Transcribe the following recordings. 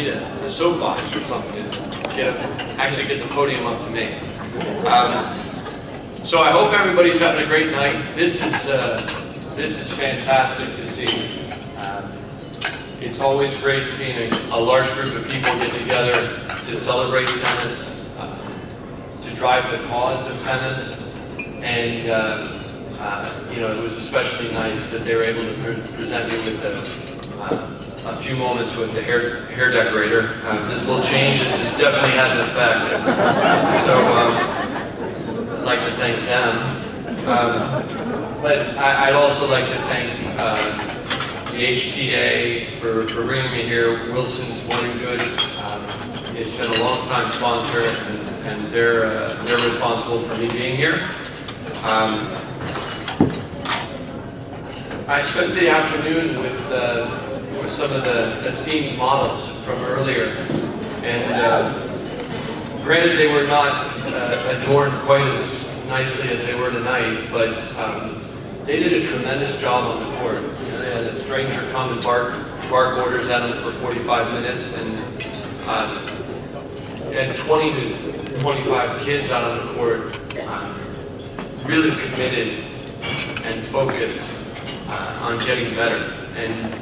need a soapbox or something to actually get the podium up to me. So I hope everybody's having a great night. This is fantastic to see. It's always great seeing a large group of people get together to celebrate tennis, to drive the cause of tennis, and it was especially nice that they were able to present me with a few moments with the hair decorator. This little change has definitely had an effect. So I'd like to thank them. But I'd also like to thank the HTA for bringing me here. Wilson's Sporting Goods. It's been a long time sponsor, and they're responsible for me being here. I spent the afternoon with some of the esteemed models from earlier, and granted they were not adorned quite as nicely as they were tonight, but they did a tremendous job on the court. You know, they had a stranger come and bark orders at them for 45 minutes, and had 20 to 25 kids out on the court, really committed and focused on getting better. And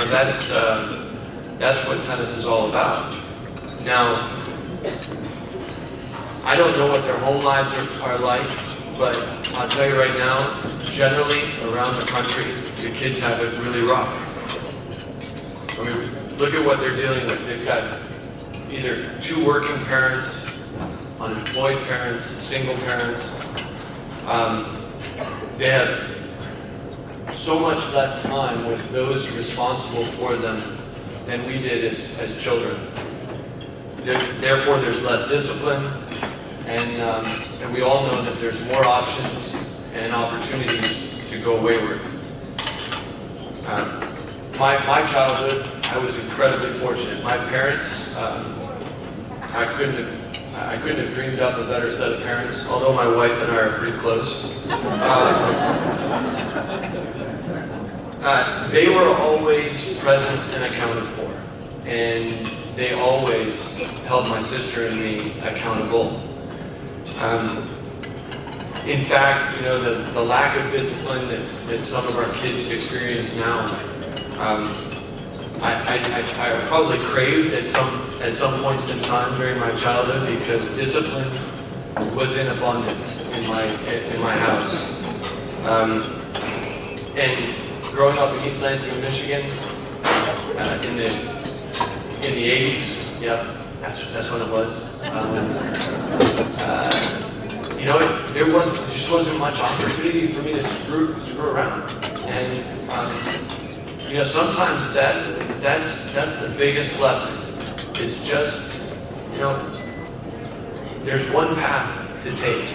that's what tennis is all about. Now, I don't know what their home lives are like, but I'll tell you right now, generally around the country, the kids have it really rough. I mean, look at what they're dealing with. They've got either two working parents, unemployed parents, single parents. They have so much less time with those responsible for them than we did as children. Therefore, there's less discipline, and we all know that there's more options and opportunities to go wayward. My childhood, I was incredibly fortunate. My parents, I couldn't have dreamed up a better set of parents, although my wife and I are pretty close. They were always present and accounted for, and they always held my sister and me accountable. In fact, the lack of discipline that some of our kids experience now, I probably craved at some points in time during my childhood, because discipline was in abundance in my house. And growing up in East Lansing, Michigan, in the 80s, yep, that's when it was. There just wasn't much opportunity for me to screw around, and sometimes that's the biggest blessing. It's just there's one path to take,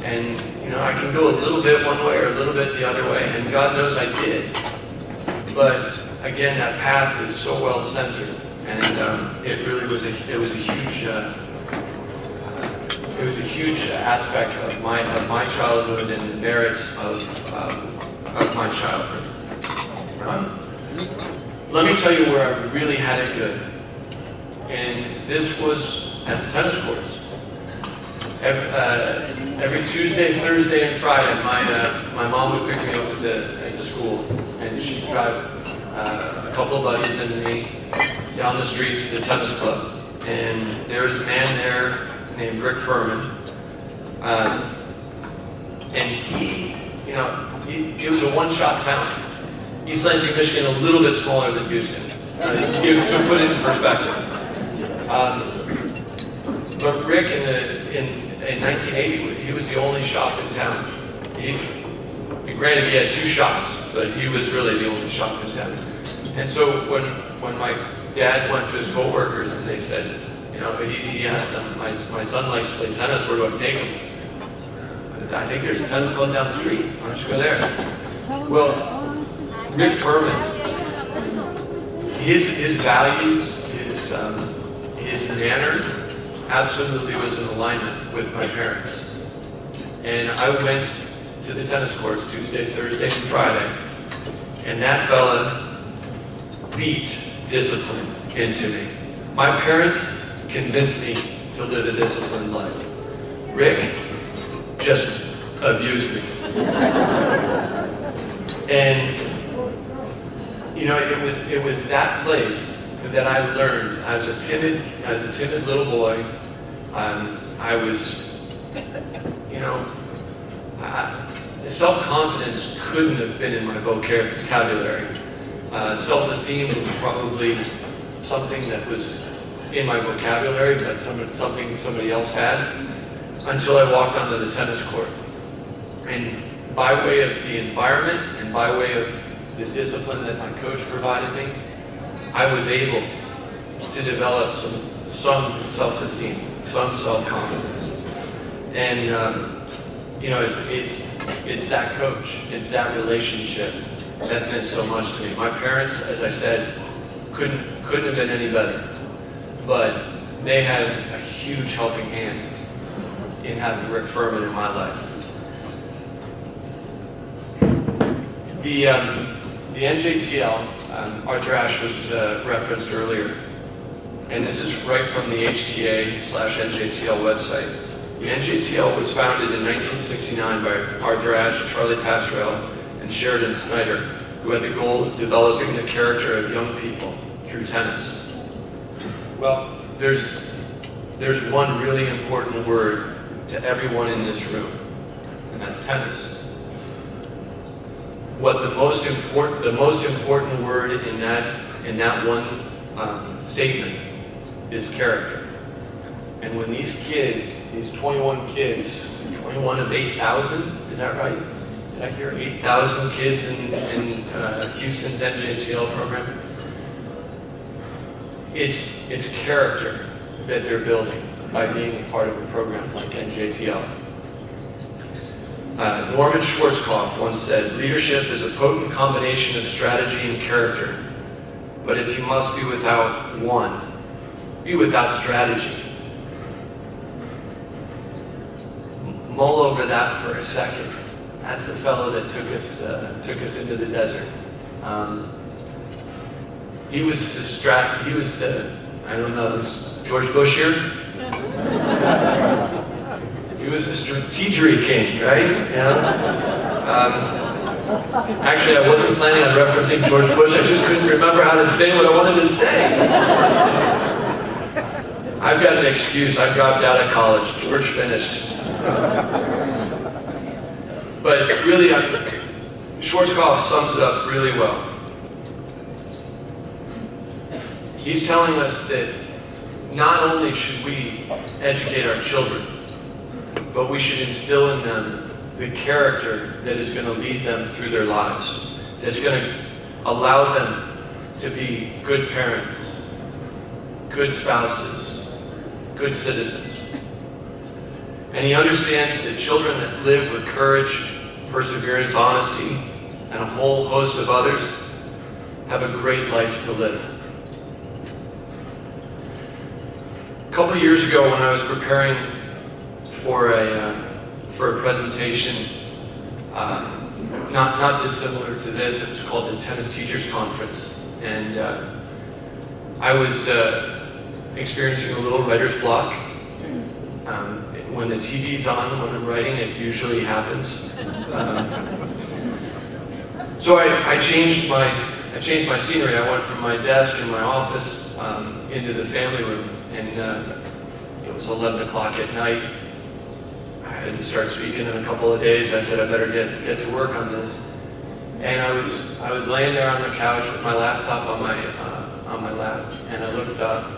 and I can go a little bit one way or a little bit the other way, and God knows I did. But again, that path is so well centered, and it really was a huge aspect of my childhood and the merits of my childhood. Let me tell you where I really had it good, and this was at the tennis courts. Every Tuesday, Thursday, and Friday, my mom would pick me up at the school, and she'd drive a couple of buddies and me down the street to the tennis club. And there was a man there named Rick Furman, and he was a one-shot town. East Lansing, Michigan, a little bit smaller than Houston, to put it in perspective. But Rick, in 1980, he was the only shop in town. Granted, he had two shops, but he was really the only shop in town. And so when my dad went to his coworkers, and they said, he asked them, my son likes to play tennis, where do I take him? I think there's a tennis club down the street. Why don't you go there? Well, Rick Furman, his values, his manner, absolutely was in alignment with my parents. And I went to the tennis courts Tuesday, Thursday, and Friday, and that fella beat discipline into me. My parents convinced me to live a disciplined life. Rick just abused me. And you know, it was that place that I learned as a timid little boy. I was, you know, self-confidence couldn't have been in my vocabulary. Self-esteem was probably something that was in my vocabulary, but something somebody else had, until I walked onto the tennis court. And by way of the environment and by way of the discipline that my coach provided me, I was able to develop some self-esteem, some self-confidence. And you know, it's that coach, it's that relationship that meant so much to me. My parents, as I said, couldn't have been any better, but they had a huge helping hand in having Rick Furman in my life. The NJTL, Arthur Ashe was referenced earlier, and this is right from the HTA/NJTL website. The NJTL was founded in 1969 by Arthur Ashe, Charlie Passerell, and Sheridan Snyder, who had the goal of developing the character of young people through tennis. Well, there's one really important word to everyone in this room, and that's tennis. What the most important word in that one statement is character. And when these kids, these 21 kids, 21 of 8,000, is that right? Did I hear 8,000 kids in Houston's NJTL program? It's character that they're building by being a part of a program like NJTL. Norman Schwarzkopf once said, "Leadership is a potent combination of strategy and character. But if you must be without one, be without strategy." Mull over that for a second. That's the fellow that took us into the desert. He was I don't know, is George Bush here? He was the strategery king, right? Actually, I wasn't planning on referencing George Bush. I just couldn't remember how to say what I wanted to say. I've got an excuse. I dropped out of college. George finished. But really, Schwarzkopf sums it up really well. He's telling us that not only should we educate our children, but we should instill in them the character that is going to lead them through their lives, that's going to allow them to be good parents, good spouses, good citizens. And he understands that children that live with courage, perseverance, honesty, and a whole host of others have a great life to live. A couple of years ago, when I was preparing for a presentation, not dissimilar to this, it was called the Tennis Teachers Conference, and I was experiencing a little writer's block. When the TV's on, when I'm writing, it usually happens. So I changed my scenery. I went from my desk in my office into the family room, and it was 11 o'clock at night. I had to start speaking in a couple of days. I said I better get to work on this. And I was laying there on the couch with my laptop on my lap, and I looked up,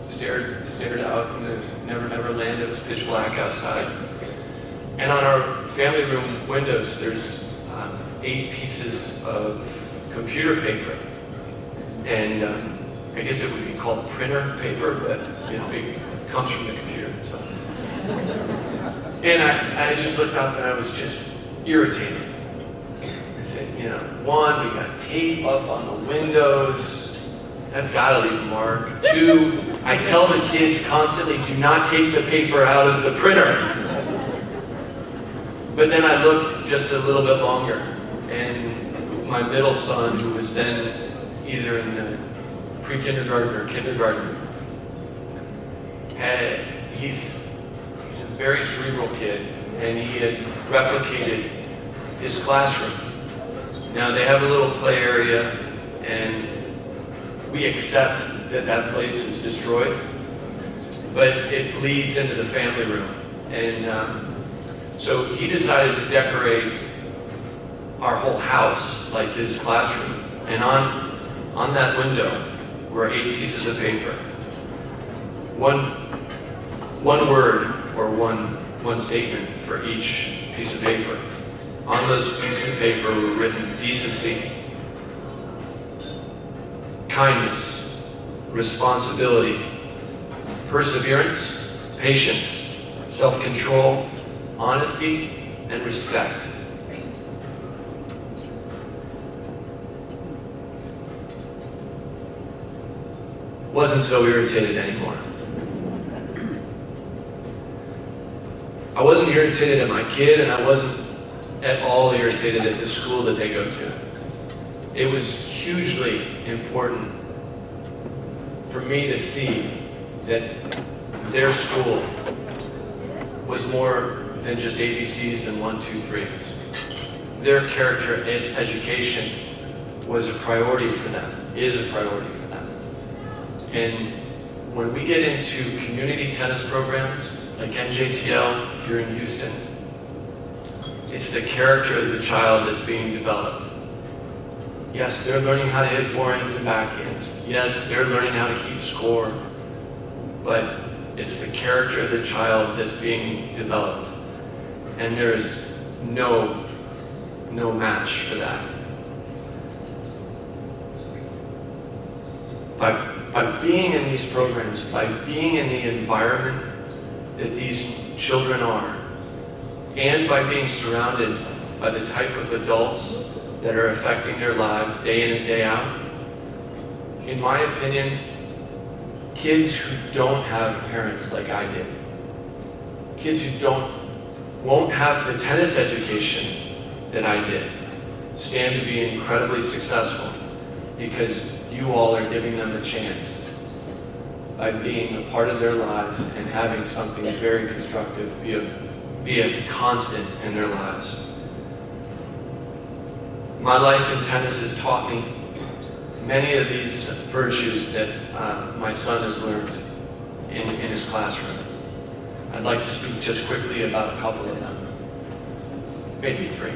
stared out in the Never Land. It was pitch black outside. And on our family room windows, there's 8 pieces of computer paper. And I guess it would be called printer paper, but you know, it comes from the computer. So. And I just looked up and I was just irritated. I said, you know, 1, we got tape up on the windows. That's gotta leave a mark. 2, I tell the kids constantly, do not take the paper out of the printer. But then I looked just a little bit longer, and my middle son, who was then either in pre-kindergarten or kindergarten, he's a very cerebral kid, and he had replicated his classroom. Now they have a little play area, and we accept that that place is destroyed, but it bleeds into the family room. And so he decided to decorate our whole house like his classroom. And on that window were 8 pieces of paper. One word or one statement for each piece of paper. On those pieces of paper were written decency, kindness, responsibility, perseverance, patience, self-control, honesty, and respect. Wasn't so irritated anymore. I wasn't irritated at my kid, and I wasn't at all irritated at the school that they go to. It was hugely important for me to see that their school was more than just ABCs and 1, 2, 3s. Their character education was a priority for them, is a priority for them. And when we get into community tennis programs like NJTL here in Houston, it's the character of the child that's being developed. Yes, they're learning how to hit forehands and backhands. Yes, they're learning how to keep score. But it's the character of the child that's being developed. And there is no match for that. By being in these programs, by being in the environment that these children are, and by being surrounded by the type of adults that are affecting their lives day in and day out, in my opinion, kids who don't have parents like I did, kids who won't have the tennis education that I did, stand to be incredibly successful because you all are giving them a chance by being a part of their lives and having something very constructive be a constant in their lives. My life in tennis has taught me many of these virtues that my son has learned in his classroom. I'd like to speak just quickly about a couple of them, maybe 3.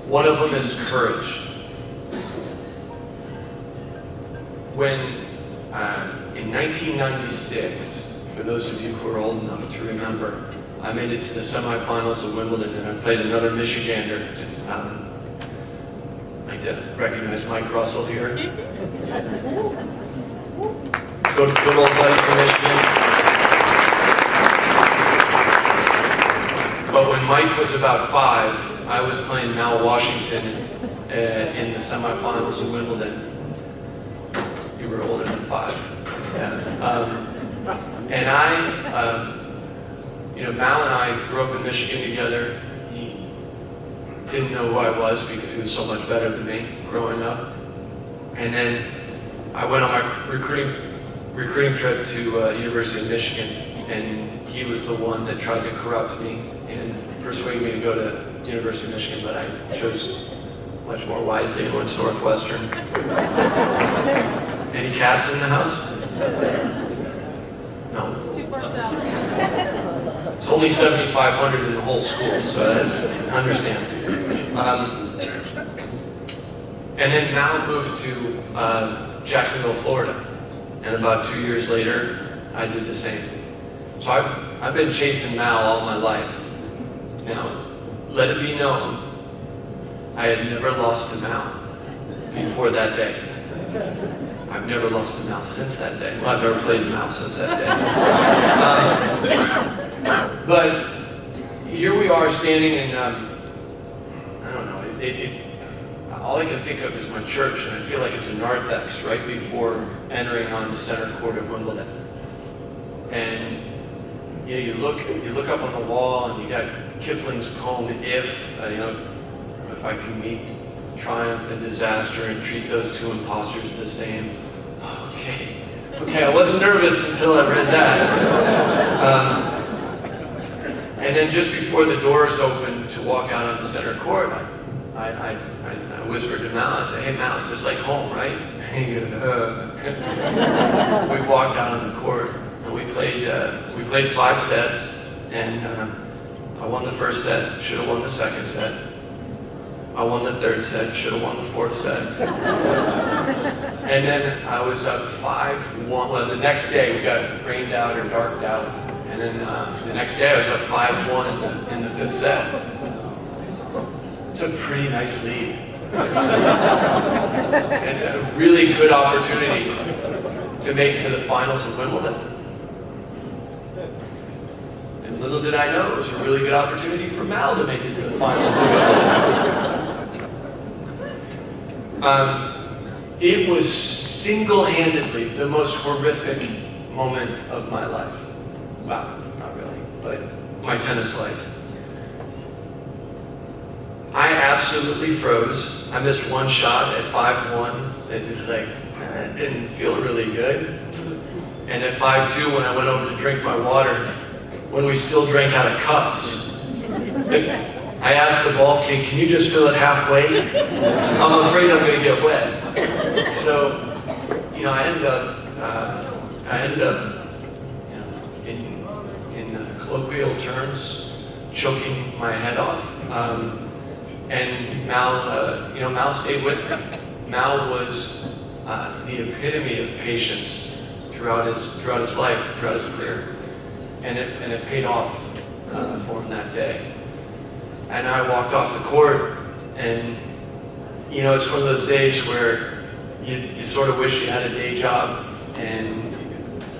One of them is courage. When in 1996, for those of you who are old enough to remember, I made it to the semifinals of Wimbledon, and I played another Michigander. I'd like to recognize Mike Russell here. Good old buddy from Michigan. But when Mike was about 5, I was playing Mal Washington in the semifinals of Wimbledon. You were older than 5. Yeah. And Mal and I grew up in Michigan together. He didn't know who I was because he was so much better than me growing up. And then I went on my recruiting trip to University of Michigan, and he was the one that tried to corrupt me and persuade me to go to University of Michigan, but I chose much more wisely and went to Northwestern. Any cats in the house? No? Too far south. It's only 7,500 in the whole school, so I understand. And then Mal moved to Jacksonville, Florida. And about 2 years later, I did the same. So I've been chasing Mal all my life. Now, let it be known, I had never lost to Mal before that day. I've never lost to Mal since that day. Well, I've never played Mal since that day. But here we are standing in, I don't know, all I can think of is my church, and I feel like it's a narthex right before entering on the center court of Wimbledon. And you look up on the wall, and you got Kipling's poem, If I can meet triumph and disaster and treat those two imposters the same. Okay, Okay, I wasn't nervous until I read that. And then just before the doors opened to walk out on the center court, I whispered to Mal, I said, hey Mal, just like home, right? And he goes, We walked out on the court and we played 5 sets, and I won the first set, should have won the second set. I won the third set, should have won the fourth set. And then I was up 5-1. Well, the next day we got rained out or darked out. And then the next day I was up 5-1 in the fifth set. It's a pretty nice lead. It's a really good opportunity to make it to the finals of Wimbledon. And little did I know, it was a really good opportunity for Mal to make it to the finals of Wimbledon. It was single-handedly the most horrific moment of my life. Wow, not really, but my tennis life. I absolutely froze. I missed one shot at 5-1. It just didn't feel really good. And at 5-2, when I went over to drink my water, when we still drank out of cups, I asked the ball king, can you just fill it halfway? I'm afraid I'm going to get wet. So, I ended up, in colloquial terms, choking my head off. And Mal stayed with me. Mal was the epitome of patience throughout his life, throughout his career, and it paid off for him that day. And I walked off the court, and it's one of those days where you sort of wish you had a day job, and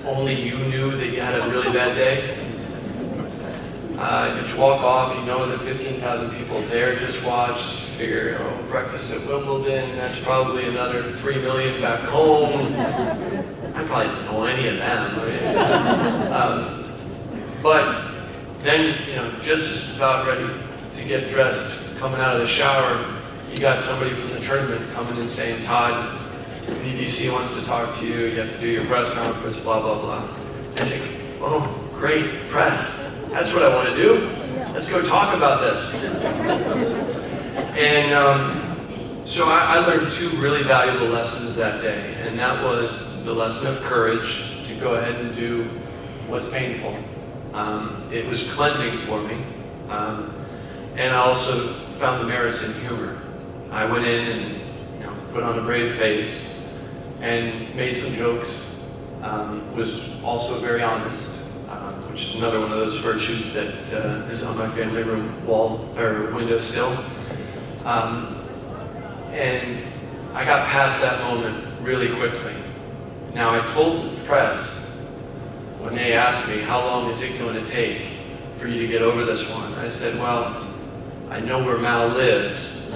only you knew that you had a really bad day. You walk off, you know that 15,000 people there just watched, figure, breakfast at Wimbledon, that's probably another 3 million back home. I probably didn't know any of them. But then, just as about ready to get dressed, coming out of the shower, you got somebody from the tournament coming and saying, Todd, the BBC wants to talk to you, you have to do your press conference, blah, blah, blah. I think, oh, great, press. That's what I want to do. Let's go talk about this. And so I learned 2 really valuable lessons that day, and that was the lesson of courage to go ahead and do what's painful. It was cleansing for me, and I also found the merits in humor. I went in and put on a brave face and made some jokes, was also very honest. Which is another one of those virtues that is on my family room wall or window still. And I got past that moment really quickly. Now I told the press when they asked me, how long is it going to take for you to get over this one? I said, well, I know where Mal lives.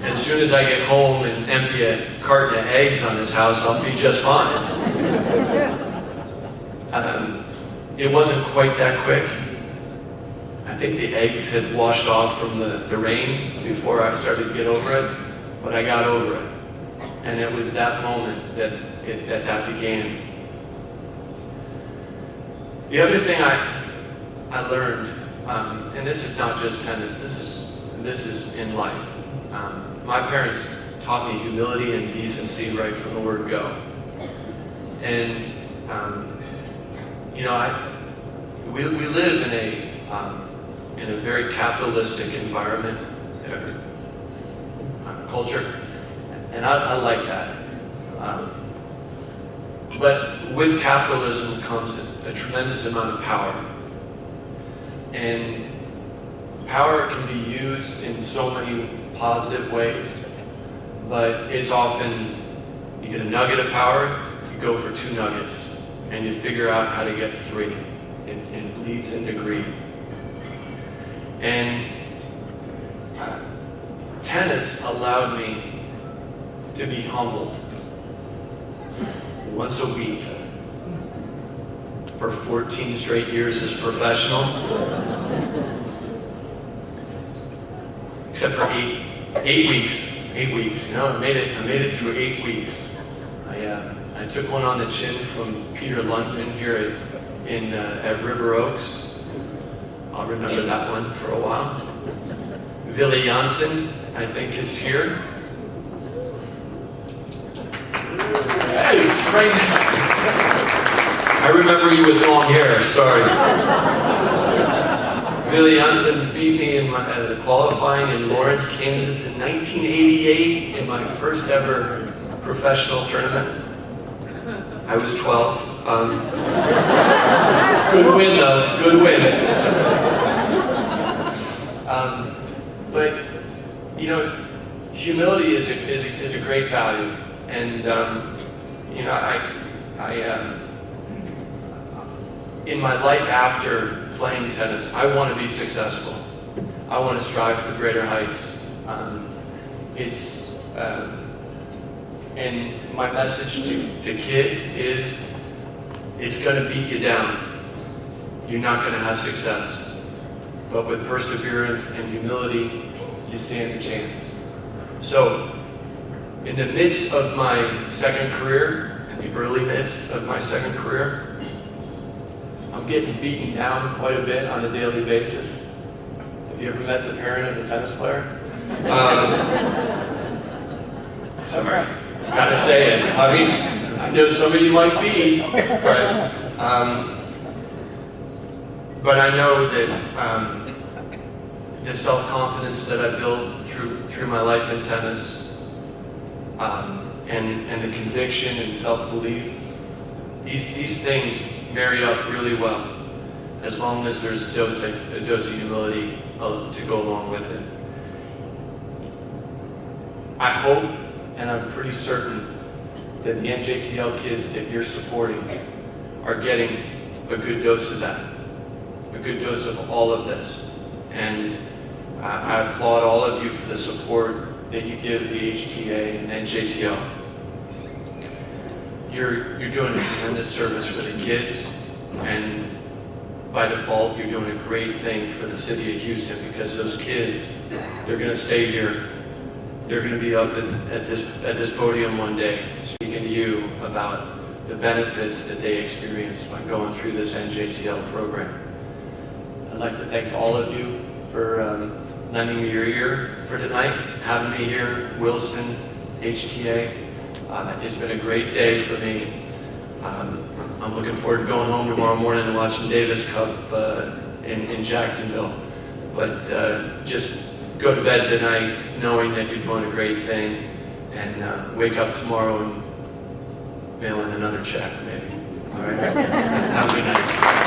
As soon as I get home and empty a carton of eggs on his house, I'll be just fine. It wasn't quite that quick. I think the eggs had washed off from the rain before I started to get over it, but I got over it. And it was that moment that began. The other thing I learned, and this is not just tennis, this is in life. My parents taught me humility and decency right from the word go. And we live in a very capitalistic environment, culture, and I like that. But with capitalism comes a tremendous amount of power, and power can be used in so many positive ways, but it's often you get a nugget of power, you go for 2 nuggets. And you figure out how to get 3. It leads into greed. And tennis allowed me to be humbled once a week for 14 straight years as a professional, except for 8 weeks. 8 weeks. I made it through 8 weeks. I took one on the chin from Peter Lundgren here at River Oaks. I'll remember that one for a while. Ville Janssen, I think, is here. Hey, right next. I remember you with long hair, sorry. Ville Janssen beat me in qualifying in Lawrence, Kansas in 1988 in my first ever professional tournament. I was 12. Good win though, good win. But, you know, humility is a great value. And, you know, in my life after playing tennis, I want to be successful. I want to strive for greater heights. And my message to kids is, it's going to beat you down. You're not going to have success. But with perseverance and humility, you stand a chance. So, in the midst of my second career, in the early midst of my second career, I'm getting beaten down quite a bit on a daily basis. Have you ever met the parent of a tennis player? Sorry, gotta say it. I mean, I know some of you might be, but I know that the self-confidence that I built through my life in tennis, and the conviction and self-belief, these things marry up really well, as long as there's a dose of humility to go along with it. I hope, and I'm pretty certain, that the NJTL kids that you're supporting are getting a good dose of that, a good dose of all of this. And I applaud all of you for the support that you give the HTA and NJTL. You're doing a tremendous service for the kids, and by default, you're doing a great thing for the city of Houston, because those kids, they're going to stay here. They're going to be up at this podium one day speaking to you about the benefits that they experienced by going through this NJTL program. I'd like to thank all of you for lending me your ear for tonight, having me here, Wilson, HTA. It's been a great day for me. I'm looking forward to going home tomorrow morning and watching Davis Cup in Jacksonville. But just go to bed tonight knowing that you're doing a great thing, and wake up tomorrow and mail in another check, maybe. All right? Have a good night.